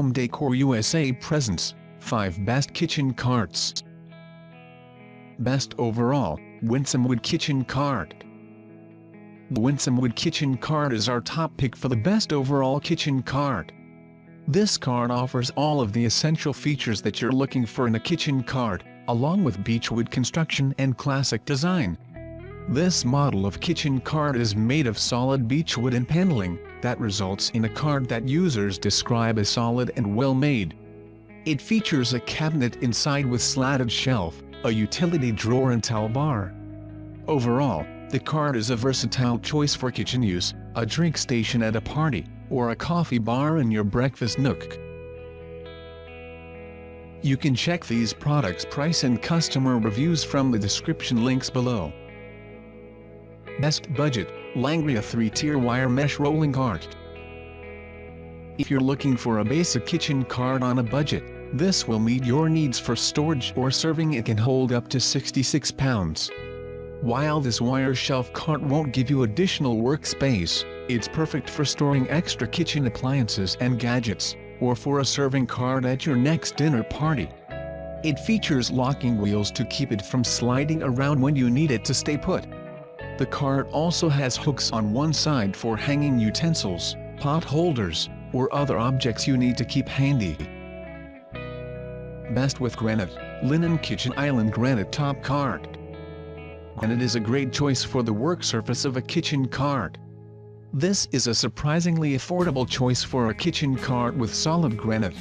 Home Decor USA presents 5 Best Kitchen Carts. Best Overall, Winsome Wood Kitchen Cart. The Winsome Wood Kitchen Cart is our top pick for the best overall kitchen cart. This cart offers all of the essential features that you're looking for in a kitchen cart, along with beechwood construction and classic design. This model of kitchen cart is made of solid beechwood and paneling, that results in a cart that users describe as solid and well made. It features a cabinet inside with slatted shelf, a utility drawer and towel bar. Overall, the cart is a versatile choice for kitchen use, a drink station at a party, or a coffee bar in your breakfast nook. You can check these products' price and customer reviews from the description links below. Best Budget, Langria 3-tier wire mesh rolling cart. If you're looking for a basic kitchen cart on a budget, this will meet your needs for storage or serving. It can hold up to 66 pounds. While this wire shelf cart won't give you additional workspace, it's perfect for storing extra kitchen appliances and gadgets, or for a serving cart at your next dinner party. It features locking wheels to keep it from sliding around when you need it to stay put. The cart also has hooks on one side for hanging utensils, pot holders, or other objects you need to keep handy. Best with Granite, Linon Kitchen Island Granite Top Cart. Granite is a great choice for the work surface of a kitchen cart. This is a surprisingly affordable choice for a kitchen cart with solid granite.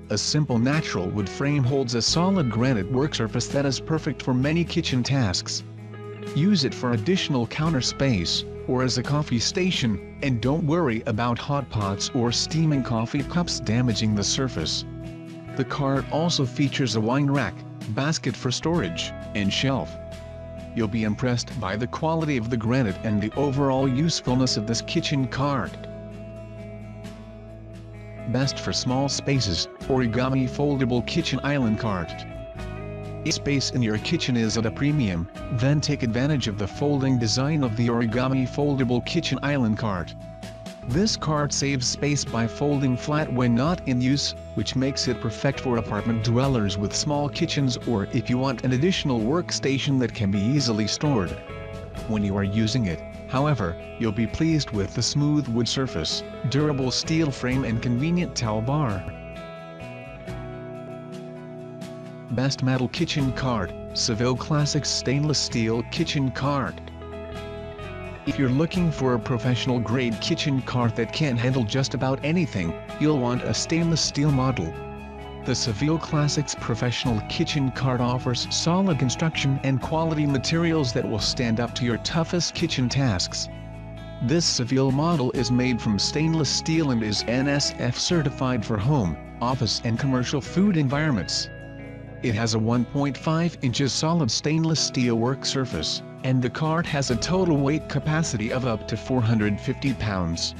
A simple natural wood frame holds a solid granite work surface that is perfect for many kitchen tasks. Use it for additional counter space, or as a coffee station, and don't worry about hot pots or steaming coffee cups damaging the surface. The cart also features a wine rack, basket for storage, and shelf. You'll be impressed by the quality of the granite and the overall usefulness of this kitchen cart. Best for small spaces, Origami Foldable Kitchen Island Cart. If space in your kitchen is at a premium, then take advantage of the folding design of the Origami Foldable Kitchen Island Cart. This cart saves space by folding flat when not in use, which makes it perfect for apartment dwellers with small kitchens, or if you want an additional workstation that can be easily stored. When you are using it, however, you'll be pleased with the smooth wood surface, durable steel frame and convenient towel bar. Best Metal Kitchen Cart, Seville Classic Stainless Steel Kitchen Cart. If you're looking for a professional-grade kitchen cart that can handle just about anything, you'll want a stainless steel model. The Seville Classics Professional Kitchen Cart offers solid construction and quality materials that will stand up to your toughest kitchen tasks. This Seville model is made from stainless steel and is NSF certified for home, office and commercial food environments. It has a 1.5 inches solid stainless steel work surface, and the cart has a total weight capacity of up to 450 pounds.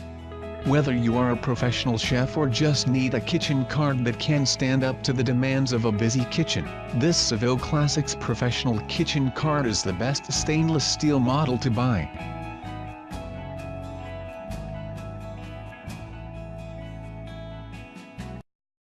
Whether you are a professional chef or just need a kitchen cart that can stand up to the demands of a busy kitchen, this Seville Classics Professional Kitchen Cart is the best stainless steel model to buy.